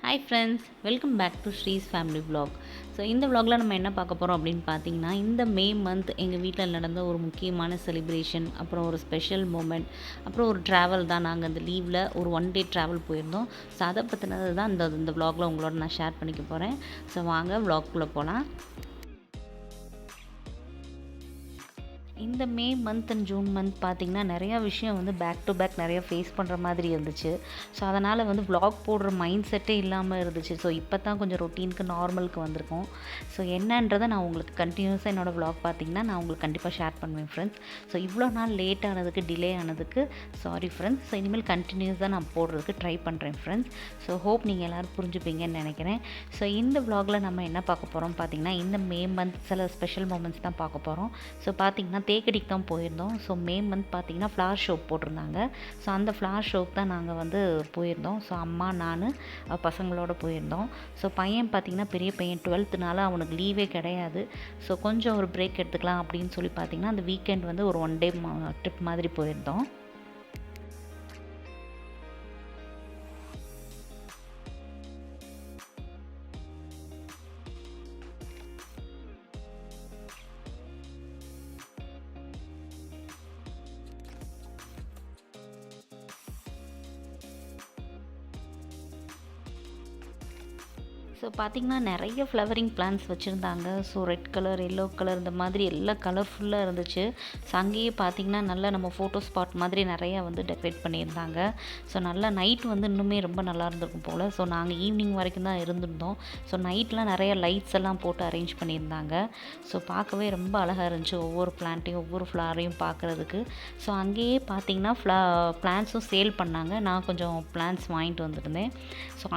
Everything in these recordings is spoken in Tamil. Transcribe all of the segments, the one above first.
Hi friends, welcome back to Sri's family vlog. So இந்த vlogல நம்ம என்ன பார்க்க போகிறோம் அப்படின்னு பார்த்தீங்கன்னா, இந்த மே மந்த் எங்கள் வீட்டில் நடந்த ஒரு முக்கியமான செலிப்ரேஷன், அப்புறம் ஒரு ஸ்பெஷல் மூமெண்ட், அப்புறம் ஒரு ட்ராவல் தான். நாங்கள் அந்த லீவில் ஒரு 1 டே ட்ராவல் போயிருந்தோம். ஸோ அதை பற்றினது தான் இந்த vlogல உங்களோட நான் ஷேர் பண்ணிக்க போகிறேன். ஸோ வாங்க vlogக்குள்ளே போகலாம். இந்த May month and June month பார்த்திங்கன்னா நிறையா விஷயம் வந்து பேக் டு பேக் நிறையா ஃபேஸ் பண்ணுற மாதிரி இருந்துச்சு. ஸோ அதனால் வந்து vlog போடுற மைண்ட் செட்டே இல்லாமல் இருந்துச்சு. ஸோ இப்போ தான் கொஞ்சம் ரொட்டீனுக்கு நார்மலுக்கு வந்திருக்கோம். ஸோ என்னன்றதை நான் உங்களுக்கு கண்டினியூஸாக என்னோடய vlog பார்த்திங்கன்னா நான் உங்களுக்கு கண்டிப்பாக ஷேர் பண்ணுவேன் ஃப்ரெண்ட்ஸ். ஸோ இவ்வளோ நாள் லேட் ஆனதுக்கு, டிலே ஆனதுக்கு சாரி ஃப்ரெண்ட்ஸ். ஸோ இனிமேல் கண்டினியூஸாக நான் போடுறதுக்கு ட்ரை பண்ணுறேன் ஃப்ரெண்ட்ஸ். ஸோ ஹோப் நீங்கள் எல்லோரும் புரிஞ்சுப்பீங்கன்னு நினைக்கிறேன். ஸோ இந்த vlogல நம்ம என்ன பார்க்க போகிறோம் பார்த்திங்கன்னா, இந்த மே மந்த் சில ஸ்பெஷல் மூமெண்ட்ஸ் தான் பார்க்க போகிறோம். ஸோ பார்த்திங்கன்னா தேக்கடிக்கு தான் போயிருந்தோம். ஸோ மே மந்த் பார்த்திங்கன்னா ஃப்ளார் ஷோ போட்டிருந்தாங்க. ஸோ அந்த ஃப்ளார் ஷோக்கு தான் நாங்கள் வந்து போயிருந்தோம். ஸோ அம்மா, நான், பசங்களோடு போயிருந்தோம். ஸோ பையன் பார்த்திங்கன்னா பெரிய பையன் 12th அவனுக்கு லீவே கிடையாது. ஸோ கொஞ்சம் ஒரு பிரேக் எடுத்துக்கலாம் அப்படின்னு சொல்லி பார்த்திங்கன்னா அந்த வீக்கெண்ட் வந்து ஒரு 1 டே ட்ரிப் மாதிரி போயிருந்தோம். ஸோ பார்த்திங்கன்னா நிறைய ஃப்ளவரிங் பிளான்ட்ஸ் வச்சுருந்தாங்க. So red colour, yellow colour, இந்த மாதிரி எல்லாம் கலர்ஃபுல்லாக இருந்துச்சு. ஸோ அங்கேயே பார்த்திங்கன்னா நல்லா நம்ம ஃபோட்டோ ஸ்பாட் மாதிரி நிறையா வந்து டெக்கரேட் பண்ணியிருந்தாங்க. ஸோ நல்லா நைட் வந்து இன்னுமே ரொம்ப நல்லா இருந்திருக்கும் போல். ஸோ நாங்கள் ஈவினிங் வரைக்கும் தான் இருந்திருந்தோம். ஸோ நைட்லாம் நிறைய லைட்ஸ் எல்லாம் போட்டு அரேஞ்ச் பண்ணியிருந்தாங்க. ஸோ பார்க்கவே ரொம்ப அழகாக இருந்துச்சு, ஒவ்வொரு பிளான்ட்டையும் ஒவ்வொரு ஃப்ளாரையும் பார்க்குறதுக்கு. ஸோ அங்கேயே பார்த்திங்கன்னா பிளான்ட்ஸும் சேல் பண்ணாங்க. நான் கொஞ்சம் பிளான்ட்ஸ் வாங்கிட்டு வந்துருந்தேன். ஸோ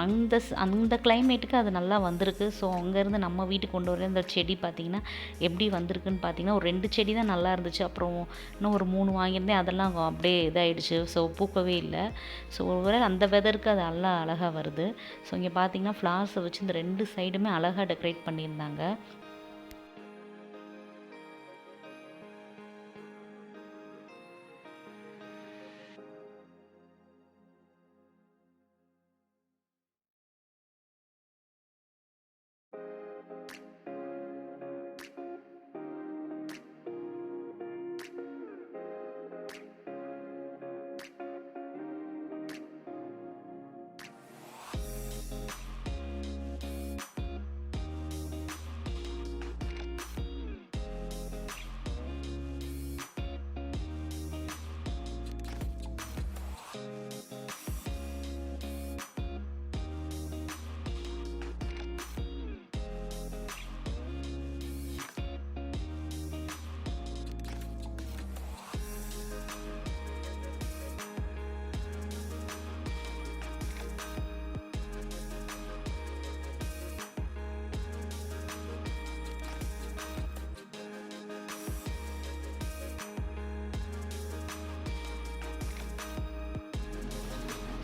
அந்த கிளைமேட்டுக்கு அது நல்லா வந்திருக்கு. ஸோ அங்கேருந்து நம்ம வீட்டுக்கு கொண்டு வர இந்த செடி பார்த்திங்கன்னா எப்படி வந்திருக்குன்னு பார்த்திங்கன்னா ஒரு 2 செடி தான் நல்லா இருந்துச்சு. அப்புறம் இன்னும் ஒரு 3 வாங்கியிருந்தேன். அதெல்லாம் அப்படியே இதாகிடுச்சு. ஸோ பூக்கவே இல்லை. ஸோ ஒருவேளை அந்த வெதருக்கு அது நல்லா அழகாக வருது. ஸோ இங்கே பார்த்திங்கன்னா ஃப்ளார்ஸை வச்சு இந்த 2 சைடுமே அழகாக டெக்கரேட் பண்ணியிருந்தாங்க.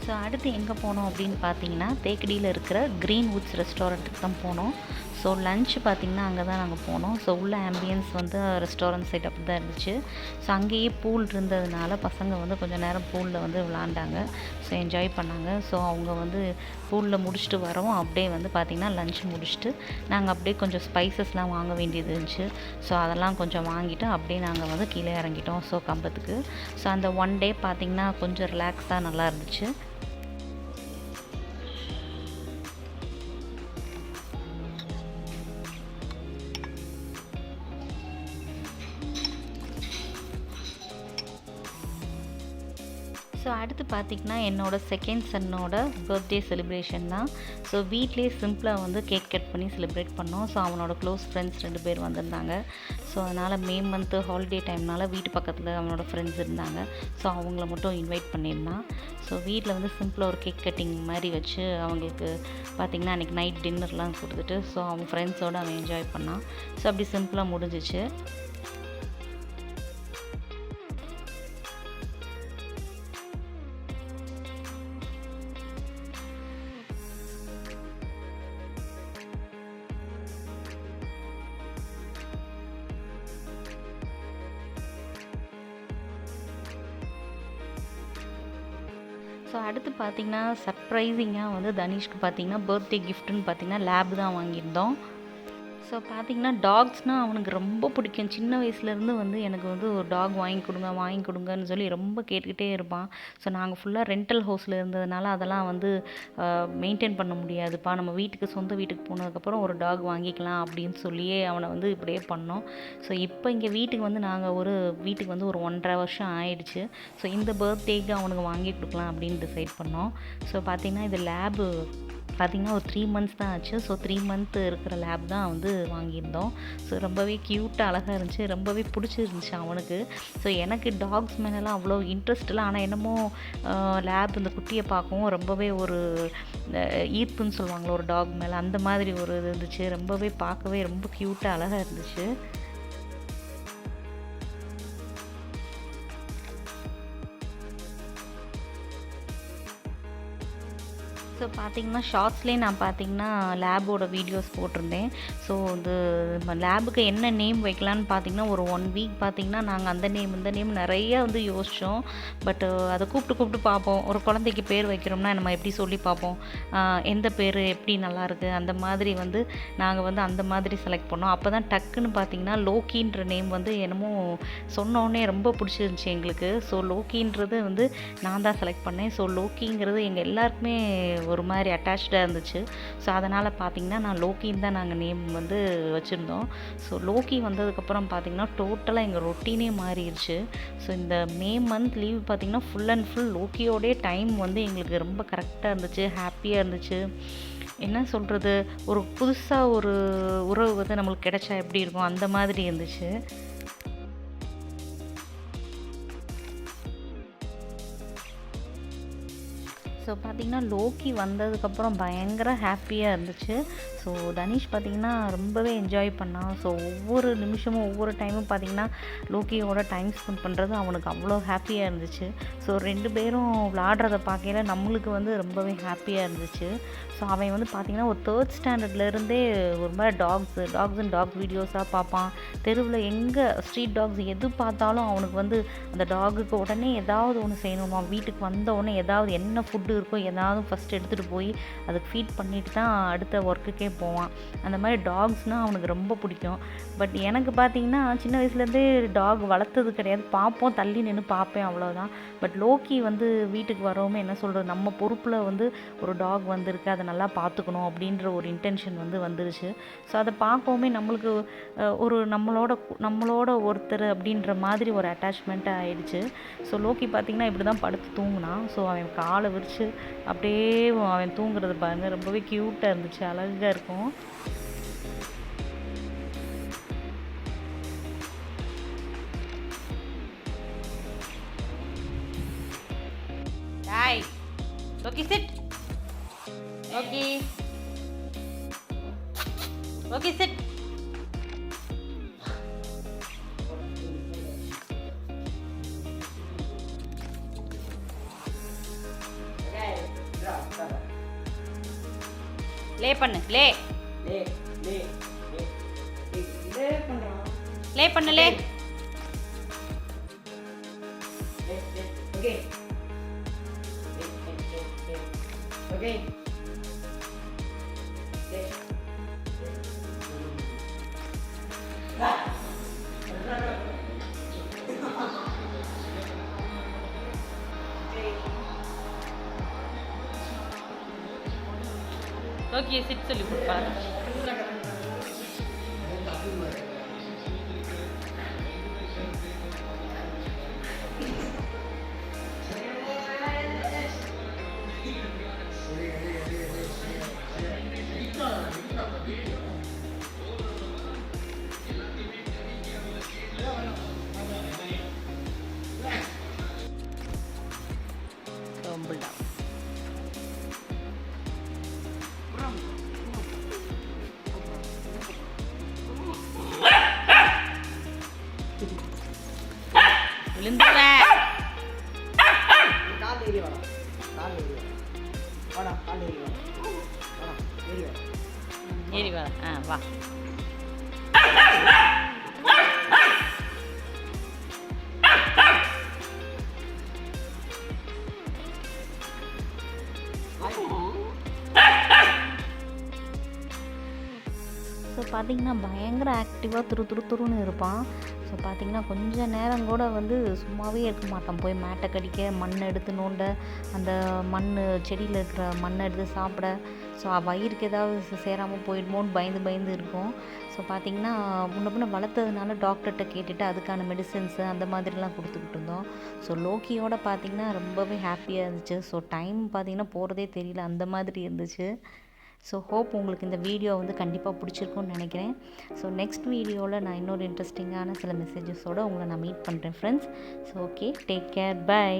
ஸோ அடுத்து எங்கே போனோம் அப்படின்னு பார்த்தீங்கன்னா, தேக்கடியில் இருக்கிற GREENWOODS ரெஸ்டாரண்ட்டுக்கு தான் போனோம். ஸோ லன்ச் பார்த்திங்கன்னா அங்கே தான் நாங்கள் போனோம். ஸோ உள்ள ஆம்பியன்ஸ் வந்து ரெஸ்டாரண்ட் சைட் அப்படி தான் இருந்துச்சு. ஸோ அங்கேயே பூல் இருந்ததுனால பசங்க வந்து கொஞ்சம் நேரம் பூலில் வந்து விளாண்டாங்க. ஸோ என்ஜாய் பண்ணாங்க. ஸோ அவங்க வந்து பூலில் முடிச்சுட்டு வரவும் அப்படியே வந்து பார்த்திங்கன்னா லன்ச் முடிச்சுட்டு நாங்கள் அப்படியே கொஞ்சம் ஸ்பைசஸ்லாம் வாங்க வேண்டியது இருந்துச்சு. ஸோ அதெல்லாம் கொஞ்சம் வாங்கிட்டு அப்படியே நாங்கள் வந்து கீழே இறங்கிட்டோம். ஸோ கம்பத்துக்கு. ஸோ அந்த 1 டே பார்த்திங்கன்னா கொஞ்சம் ரிலாக்ஸாக நல்லா இருந்துச்சு. ஸோ அடுத்து பார்த்திங்கன்னா என்னோடய செகண்ட் சன்னோட பர்த்டே செலிப்ரேஷன் தான். ஸோ வீட்லேயே சிம்பிளாக வந்து கேக் கட் பண்ணி செலிப்ரேட் பண்ணோம். ஸோ அவனோட க்ளோஸ் ஃப்ரெண்ட்ஸ் 2 பேர் வந்திருந்தாங்க. ஸோ அதனால் மே மந்த்து ஹாலிடே டைம்னால வீட்டு பக்கத்தில் அவனோட ஃப்ரெண்ட்ஸ் இருந்தாங்க. ஸோ அவங்கள மட்டும் இன்வைட் பண்ணியிருந்தான். ஸோ வீட்டில் வந்து சிம்பிளாக ஒரு கேக் கட்டிங் மாதிரி வச்சு அவங்களுக்கு பார்த்திங்கன்னா அன்றைக்கி நைட் டின்னர்லாம் கொடுத்துட்டு ஸோ அவங்க ஃப்ரெண்ட்ஸோடு அவன் என்ஜாய் பண்ணான். ஸோ அப்படி சிம்பிளாக முடிஞ்சிச்சு. ஸோ ஸோ அடுத்து பார்த்திங்கன்னா சர்ப்ரைசிங்காக வந்து தனிஷ்க்கு பார்த்திங்கன்னா பர்த்டே கிஃப்ட்டுன்னு பார்த்திங்கன்னா லேப் தான் வாங்கியிருந்தோம். ஸோ பார்த்திங்கன்னா டாக்ஸ்னால் அவனுக்கு ரொம்ப பிடிக்கும். சின்ன வயசுலேருந்து வந்து எனக்கு வந்து ஒரு டாக் வாங்கி கொடுங்கன்னு சொல்லி ரொம்ப கேட்டுக்கிட்டே இருப்பான். ஸோ நாங்கள் ஃபுல்லாக ரெண்டல் ஹவுஸில் இருந்ததுனால அதெல்லாம் வந்து மெயின்டைன் பண்ண முடியாதுப்பா, நம்ம சொந்த வீட்டுக்கு போனதுக்கப்புறம் ஒரு டாக் வாங்கிக்கலாம் அப்படின்னு சொல்லியே அவனை வந்து இப்படியே பண்ணோம். ஸோ இப்போ இங்கே வீட்டுக்கு வந்து நாங்கள் ஒரு 1.5 வருஷம் ஆயிடுச்சு. ஸோ இந்த பர்த்டேக்கு அவனுக்கு வாங்கி கொடுக்கலாம் அப்படின்னு டிசைட் பண்ணோம். ஸோ பார்த்திங்கன்னா இது லேபு பார்த்திங்கன்னா ஒரு 3 மந்த்ஸ் தான் ஆச்சு. ஸோ 3 மந்த் இருக்கிற லேப் தான் வந்து வாங்கியிருந்தோம். ஸோ ரொம்பவே க்யூட்டாக அழகாக இருந்துச்சு, ரொம்பவே பிடிச்சிருந்துச்சு அவனுக்கு. ஸோ எனக்கு டாக்ஸ் மேலெலாம் அவ்வளோ இன்ட்ரெஸ்ட் இல்லை, ஆனால் என்னமோ லேப் இந்த குட்டியை பார்க்கவும் ரொம்பவே ஒரு ஈர்ப்புன்னு சொல்லுவாங்களோ ஒரு டாக் மேலே, அந்த மாதிரி ஒரு இது இருந்துச்சு. ரொம்பவே பார்க்கவே ரொம்ப க்யூட்டாக அழகாக இருந்துச்சு. ஸோ பார்த்திங்கன்னா ஷார்ட்ஸ்லேயே நான் பார்த்திங்கன்னா லேபோட வீடியோஸ் போட்டிருந்தேன். ஸோ இது லேபுக்கு என்ன நேம் வைக்கலான்னு பார்த்திங்கன்னா ஒரு 1 வீக் பார்த்திங்கன்னா நாங்கள் அந்த நேம் இந்த நேம் நிறைய வந்து யோசித்தோம். பட்டு அதை கூப்பிட்டு பார்ப்போம். ஒரு குழந்தைக்கு பேர் வைக்கிறோம்னா நம்ம எப்படி சொல்லி பார்ப்போம், எந்த பேர் எப்படி நல்லாயிருக்கு அந்த மாதிரி வந்து நாங்கள் வந்து அந்த மாதிரி செலக்ட் பண்ணோம். அப்போ தான் டக்குன்னு பார்த்திங்கன்னா லோக்கின்ற நேம் வந்து என்னமோ சொன்னோடனே ரொம்ப பிடிச்சிருந்துச்சி எங்களுக்கு. ஸோ லோக்கின்றது வந்து நான் தான் செலக்ட் பண்ணேன். ஸோ லோக்கிங்கிறது எங்கள் எல்லாருக்குமே ஒரு மாதிரி அட்டாச்சாக இருந்துச்சு. ஸோ அதனால் பார்த்திங்கன்னா நான் லோக்கின்னு தான் நாங்கள் நேம் வந்து வச்சுருந்தோம். ஸோ லோக்கி வந்ததுக்கப்புறம் பார்த்திங்கன்னா டோட்டலாக எங்கள் ரொட்டீனே மாறிடுச்சு. ஸோ இந்த மே மந்த் லீவ் பார்த்திங்கன்னா ஃபுல் அண்ட் ஃபுல் லோக்கியோடே டைம் வந்து எங்களுக்கு ரொம்ப கரெக்டாக இருந்துச்சு, ஹாப்பியாக இருந்துச்சு. என்ன சொல்கிறது, ஒரு புதுசாக ஒரு உறவு வந்து நம்மளுக்கு கிடைச்சா எப்படி இருக்கும் அந்த மாதிரி இருந்துச்சு. ஸோ பார்த்திங்கன்னா லோக்கி வந்ததுக்கப்புறம் பயங்கர ஹாப்பியாக இருந்துச்சு. ஸோ தனிஷ் பார்த்திங்கன்னா ரொம்பவே என்ஜாய் பண்ணான். ஸோ ஒவ்வொரு நிமிஷமும் ஒவ்வொரு டைமும் பார்த்திங்கன்னா லோக்கியோட டைம் ஸ்பெண்ட் பண்ணுறது அவனுக்கு அவ்வளோ ஹாப்பியாக இருந்துச்சு. ஸோ 2 பேரும் விளாடுறத பார்க்கையில நம்மளுக்கு வந்து ரொம்பவே ஹாப்பியாக இருந்துச்சு. ஸோ அவன் வந்து பார்த்திங்கன்னா ஒரு 3rd ஸ்டாண்டர்ட்லேருந்தே ஒரு மாதிரி டாக்ஸ் வீடியோஸாக பார்ப்பான். தெருவில் எங்கே ஸ்ட்ரீட் டாக்ஸ் எது பார்த்தாலும் அவனுக்கு வந்து அந்த டாகுக்கு உடனே ஏதாவது ஒன்று செய்யணுமா, வீட்டுக்கு வந்த உடனே ஏதாவது என்ன ஃபுட்டு இருக்கோ ஏதாவது ஃபஸ்ட் எடுத்துகிட்டு போய் அதுக்கு ஃபீட் பண்ணிட்டு தான் அடுத்த ஒர்க்குக்கே போவான். அந்த மாதிரி டாக்ஸ்னால் அவனுக்கு ரொம்ப பிடிக்கும். பட் எனக்கு பார்த்திங்கன்னா சின்ன வயசுலேருந்தே டாக் வளர்த்தது கிடையாது, பார்ப்போம், தள்ளி நின்று பார்ப்பேன், அவ்வளோதான். பட் லோக்கி வந்து வீட்டுக்கு வரவுமே என்ன சொல்கிறது, நம்ம பொறுப்பில் வந்து ஒரு டாக் வந்திருக்கு, அதை நல்லா பார்த்துக்கணும் அப்படின்ற ஒரு இன்டென்ஷன் வந்து வந்துருச்சு. ஸோ அதை பார்க்கவுமே நம்மளுக்கு ஒரு நம்மளோட ஒருத்தர் அப்படின்ற மாதிரி ஒரு அட்டாச்மெண்ட்டாக ஆயிடுச்சு. ஸோ லோக்கி பார்த்திங்கன்னா இப்படி தான் படுத்து தூங்கினான். ஸோ அவன் காலை விரித்து அப்படியே அவன் தூங்குறது பாருங்க ரொம்பவே க்யூட்டாக இருந்துச்சு, அழகாக இருக்கும். Hi. Loki, sit. Loki. Loki, sit. லே பண்ணு, லே லே லே லே பண்றான், லே பண்ணு, லே. ஓகே ஓகே ஓகே சிட் சொல்லி கொடுப்பாரு. விழுந்துருவேன். ஏறி வா. வா. ஸோ பார்த்திங்கன்னா பயங்கர ஆக்டிவாக துருன்னு இருப்பான். ஸோ பார்த்திங்கன்னா கொஞ்சம் நேரம் கூட வந்து சும்மாவே இருக்க மாட்டான். போய் மேட்டை கடிக்க, மண்ணை எடுத்து நோண்ட, அந்த மண் செடியில் இருக்கிற மண்ணை எடுத்து சாப்பிட, ஸோ வயிறுக்கு ஏதாவது சேராமல் போயிடுமோன்னு பயந்து இருக்கும். ஸோ பார்த்திங்கன்னா முன்ன பின்ன வளர்த்ததுனால டாக்டர்கிட்ட கேட்டுட்டு அதுக்கான மெடிசின்ஸு அந்த மாதிரிலாம் கொடுத்துக்கிட்டு இருந்தோம். ஸோ லோக்கியோட பார்த்திங்கன்னா ரொம்பவே ஹாப்பியாக இருந்துச்சு. ஸோ டைம் பார்த்திங்கன்னா போகிறதே தெரியல, அந்த மாதிரி இருந்துச்சு. ஸோ ஹோப் உங்களுக்கு இந்த வீடியோ வந்து கண்டிப்பாக பிடிச்சிருக்கும்னு நினைக்கிறேன். ஸோ நெக்ஸ்ட் வீடியோவில் நான் இன்னொரு இன்ட்ரெஸ்டிங்கான சில மெசேஜஸோடு உங்களை நான் மீட் பண்ணுறேன் friends. So okay, take care, by.